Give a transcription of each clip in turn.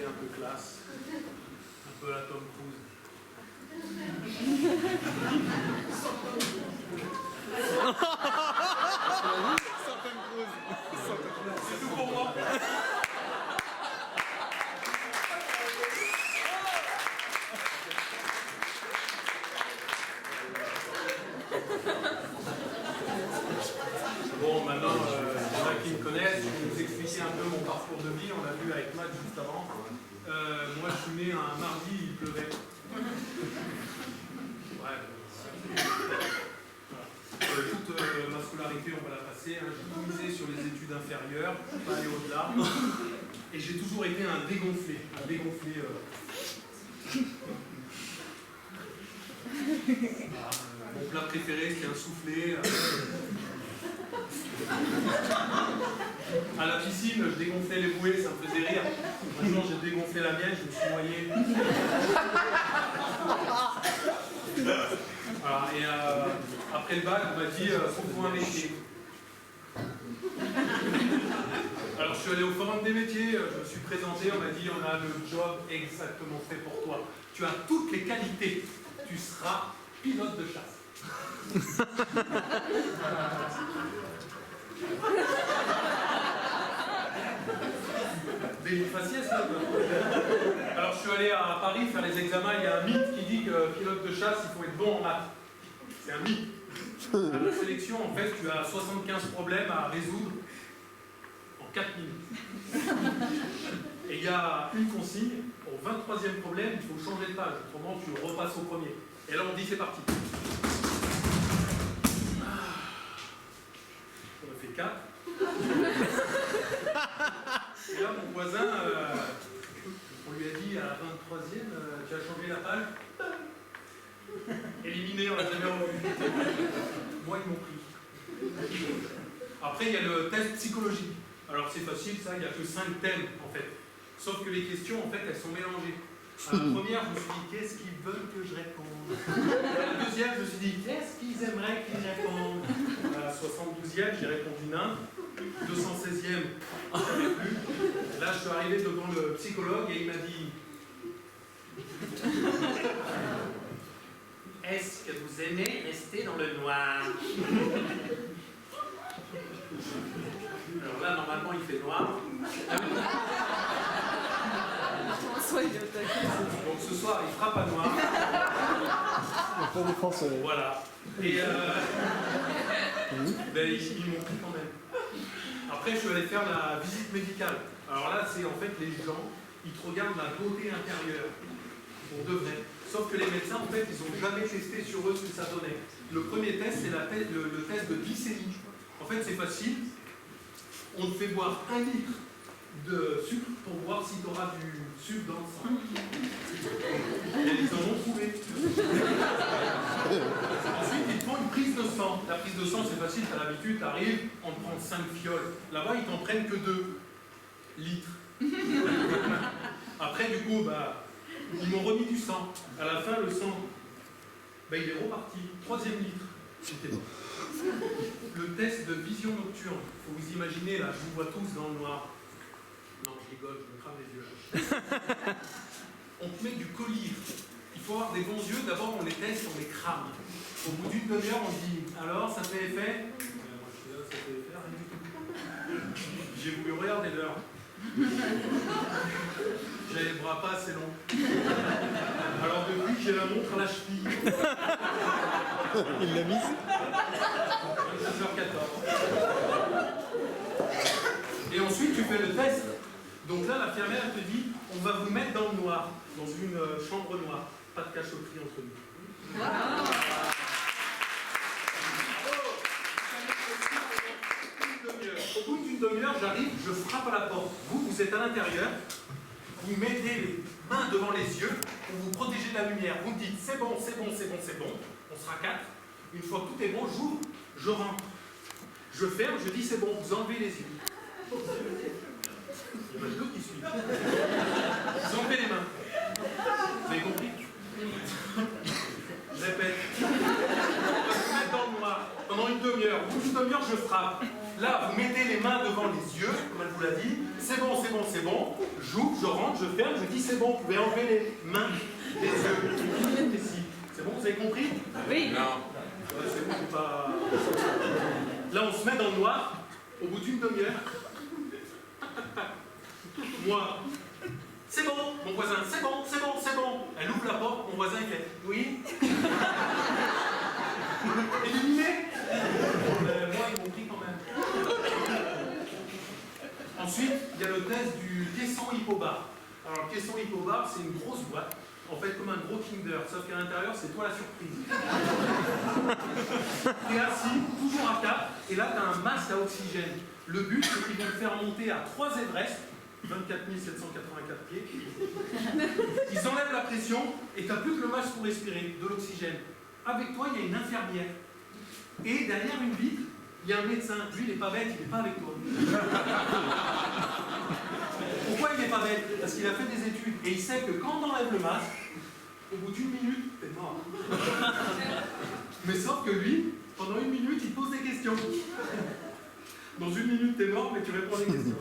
un peu classe, un peu à la Tom Cruise. C'est tout pour moi. Bon, maintenant, il y en a qui me connaissent, je vais vous expliquer un peu mon parcours de vie. On l'a vu avec Matt juste avant. Moi, je suis né un mardi, il pleuvait. Ouais. Toute ma scolarité, on va la passer. Hein. J'ai tout misé sur les études inférieures, pas aller au-delà. Et j'ai toujours été un dégonflé. Mon plat préféré, c'était un soufflé. À la piscine, je dégonflais les bouées, ça me faisait rire. Un jour, j'ai dégonflé la mienne, je me suis noyé. Voilà, et après le bac, on m'a dit faut un métier. Alors, je suis allé au Forum des métiers, je me suis présenté, on m'a dit on a le job exactement fait pour toi. Tu as toutes les qualités, tu seras pilote de chasse. Des faciès, là. Alors je suis allé à Paris faire les examens, il y a un mythe qui dit que pilote de chasse, il faut être bon en maths. C'est un mythe. À la sélection, en fait, tu as 75 problèmes à résoudre en 4 minutes. Et il y a une consigne, au 23e problème, il faut changer de page, autrement tu repasses au premier. Et là on dit c'est parti. On a fait 4. Et là, mon voisin, on lui a dit à la 23e, tu as changé la page. Éliminé, on l'a jamais revu. Moi, ils m'ont pris. Après, il y a le test psychologique. Alors, c'est facile, ça, il n'y a que 5 thèmes, en fait. Sauf que les questions, en fait, elles sont mélangées. À la première, je me suis dit, qu'est-ce qu'ils veulent que je réponde? À la deuxième, je me suis dit, qu'est-ce qu'ils aimeraient qu'ils répondent? À la 72e, j'ai répondu nain. 216e, je ne savais plus. Là, je suis arrivé devant le psychologue et il m'a dit est-ce que vous aimez rester dans le noir? Alors là, normalement, il fait noir. Donc ce soir, il frappe à noir. Voilà. Et ben, ils m'ont pris quand même. Après, je suis allé faire la visite médicale. Alors là, c'est en fait les gens, ils te regardent la beauté intérieure. Pour de vrai. Sauf que les médecins, en fait, ils n'ont jamais testé sur eux ce que ça donnait. Le premier test, c'est le test de glycémie. En fait, c'est facile. On te fait boire 1 litre de sucre pour voir si tu auras du sucre dans le sang. Et ils en ont trouvé. Ensuite, ils te font une prise de sang. La prise de sang, c'est facile, tu as l'habitude, tu arrives, on te prend 5 fioles. Là-bas, ils t'en prennent que 2 litres. Après, du coup, bah, ils m'ont remis du sang. À la fin, le sang, bah, il est reparti. 3e litre. Le test de vision nocturne. Il faut vous imaginer, là, je vous vois tous dans le noir. Non, je rigole, je me crame les yeux. On te met du collyre. Il faut avoir des bons yeux. D'abord, on les teste, on les crame. Au bout d'une demi-heure, on dit alors, ça fait effet? Moi, je suis là, ça fait effet, rien du tout. J'ai voulu regarder l'heure. J'avais le bras pas assez long. Alors, depuis, j'ai la montre à la cheville. Il l'a mise. 16h14. Et ensuite, tu fais le test. Donc là, l'infirmière, elle te dit, on va vous mettre dans le noir, dans une chambre noire. Pas de cachotterie entre nous. Au bout d'une demi-heure, j'arrive, je frappe à la porte. Vous êtes à l'intérieur, vous mettez les mains devant les yeux pour vous protéger de la lumière. Vous me dites, c'est bon, c'est bon, c'est bon, c'est bon. On sera 4. Une fois que tout est bon, j'ouvre, je rentre. Je ferme, je dis, c'est bon, vous enlevez les yeux. Il y en a 2 qui suivent. Vous enlevez les mains. Vous avez compris? Je répète. On va se mettre dans le noir pendant une demi-heure. Au bout d'une demi-heure, je frappe. Là, vous mettez les mains devant les yeux, comme elle vous l'a dit. C'est bon, c'est bon, c'est bon. J'ouvre, je rentre, je ferme, je dis c'est bon. Vous pouvez enlever les mains des yeux. Ici. C'est bon, vous avez compris? Oui. Non. C'est bon, pas... Là, on se met dans le noir, au bout d'une demi-heure. Moi, c'est bon. Mon voisin, c'est bon, c'est bon, c'est bon. Elle ouvre la porte, mon voisin, il fait oui. Éliminé. Moi, ils m'ont pris quand même. Ensuite, il y a le test du caisson Hypobar. Alors, le caisson Hypobar, c'est une grosse boîte. En fait, comme un gros Kinder, sauf qu'à l'intérieur, c'est toi la surprise. Tu es assis, toujours à 4, et là, tu as un masque à oxygène. Le but, c'est qu'ils vont te faire monter à 3 Everest, 24 784 pieds. Ils enlèvent la pression, et tu n'as plus que le masque pour respirer, de l'oxygène. Avec toi, il y a une infirmière. Et derrière une vitre, il y a un médecin. Lui, il n'est pas bête, il n'est pas avec toi. Pourquoi il n'est pas bête? Parce qu'il a fait des études et il sait que quand on enlève le masque, au bout d'une minute, t'es mort. Mais sauf que lui, pendant une minute, il pose des questions. Dans une minute, t'es mort, mais tu réponds à des questions.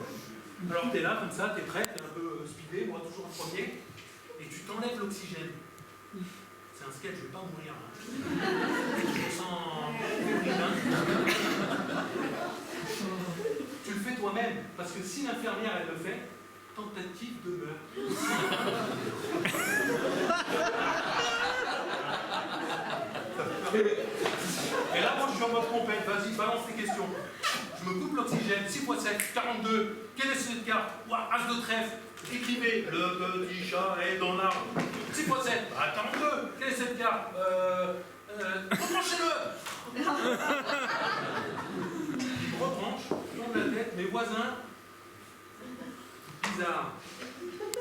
Alors t'es là, comme ça, t'es prêt, t'es un peu speedé, moi toujours en premier, et tu t'enlèves l'oxygène. C'est un sketch, je vais pas mourir. Je me sens fébrile, hein. Tu le fais toi-même, parce que si l'infirmière, elle le fait, tentative de meurtre. Et là, moi, je suis en mode compète. Vas-y, balance tes questions. Je me coupe l'oxygène. 6 x 7, 42. Quelle est cette carte? Ouah, as de trèfle. Écrivez. Le petit chat est dans l'arbre. 6 x 7, 42. Quelle est cette carte? Retranchez-le. Je retranche, je tourne la tête. Mes voisins. Bizarre.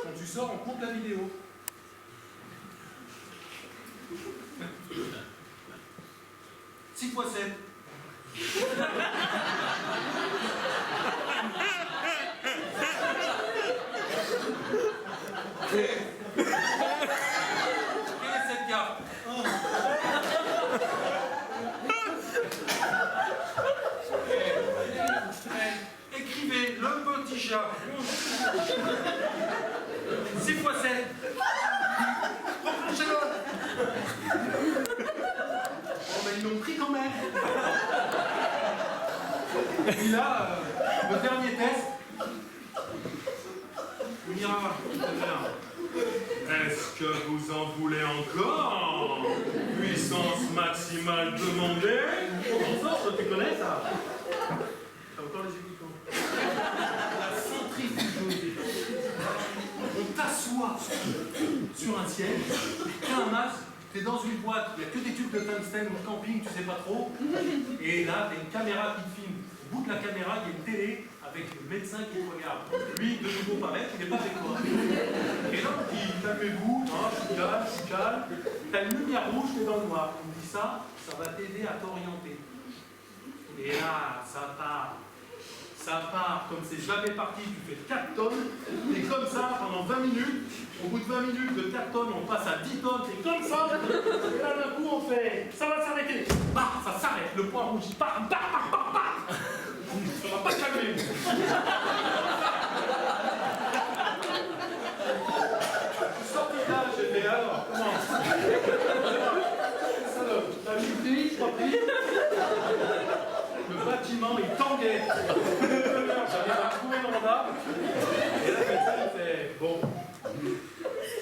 Quand tu sors, on compte la vidéo. Six fois 7. Quelle est cette carte? Écrivez le petit chat. 6 x 7. Retranchez-le. Bon, ben, ils l'ont pris quand même. Et puis là, le dernier test. Mira, est-ce que vous en voulez encore? Puissance maximale demandée. On sort, tu connais ça? T'as encore les écoutants. La centrifugeuse. On t'assoit sur un siège, t'as un masque, t'es dans une boîte, il n'y a que des tubes de tungstène ou de camping, tu sais pas trop. Et là, t'as une caméra qui te filme. Au bout de la caméra, il y a une télé avec le médecin qui te regarde. Lui, de nouveau pas bête, il n'est pas avec toi. Et donc, il dit, calmez-vous, non, je suis calme. T'as une lumière rouge, t'es dans le noir. Il me dit ça va t'aider à t'orienter. Et là, ça part. Ça part comme c'est jamais parti, tu fais 4 tonnes, et comme ça pendant 20 minutes, au bout de 20 minutes de 4 tonnes, on passe à 10 tonnes, et comme ça, et là d'un coup on fait, ça va s'arrêter, bah, ça s'arrête, le point rouge, bah, bah, bah, bah, bah. Ça va pas calmer. Je suis sorti là, j'ai fait alors, comment? T'as mis je t'en prie. Le bâtiment, il tanguait. J'arrive à trouver mon mandat. Et là, le médecin, il fait bon,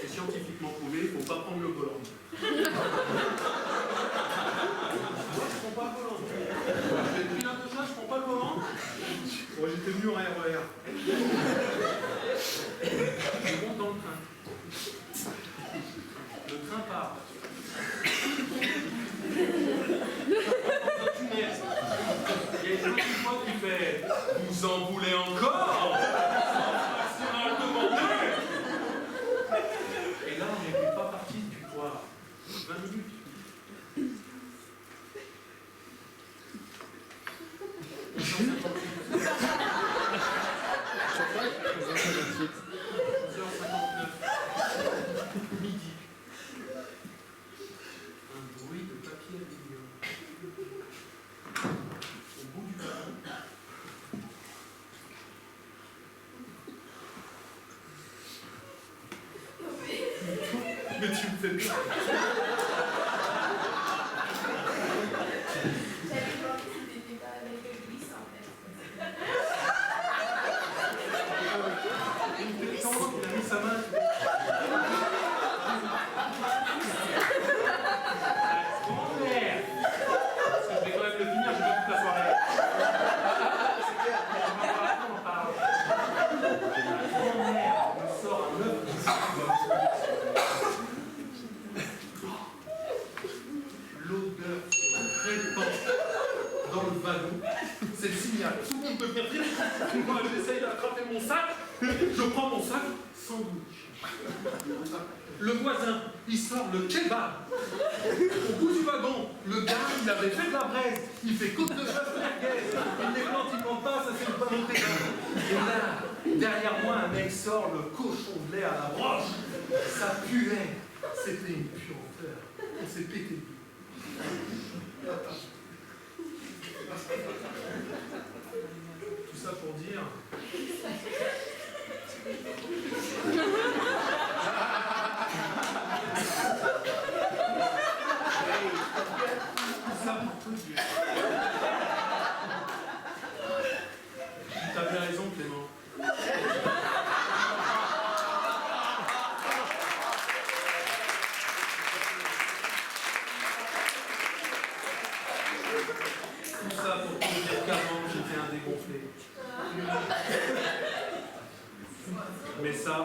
c'est scientifiquement prouvé, il ne faut pas prendre le volant. Moi, je ne prends pas le volant. J'ai pris la de ça, je ne prends pas le volant. Moi, j'étais venu en RER. Je monte dans le train. Le train part. Il y a une autre fois qui fait vous en voulez encore? Maximal demandé. Et là, on n'était pas parti du quoi 20 minutes. Midi. Un bruit de papier aluminium. Au bout du ballon, fait peur. J'avais pensé que c'était pas avec le glisse en fait. Il fait tendre, il a mis sa main. Grand-mère. Parce que je vais quand même le finir, je vais toute la soirée. C'est clair, on va voir après, on en parle. La grand-mère me sort un œuf de l'odeur se répand dans le wagon. C'est le signal. Tout le monde peut venir vite. Moi, j'essaye d'attraper mon sac. Je prends mon sac, sandwich. Le voisin, il sort le kebab. Au bout du wagon, le gars, il avait fait de la braise. Il fait côte de bœuf merguez. Il les plante, il plante pas, ça c'est le pain monté. Et là, derrière moi, un mec sort le cochon de lait à la broche. Ça puait. C'était une puanteur. On s'est pété le cul. Tout ça pour dire. Tout ça pour te dire. T'avais raison, Clément. Tout ça pour te dire qu'avant, j'étais un dégonflé. Mais ça,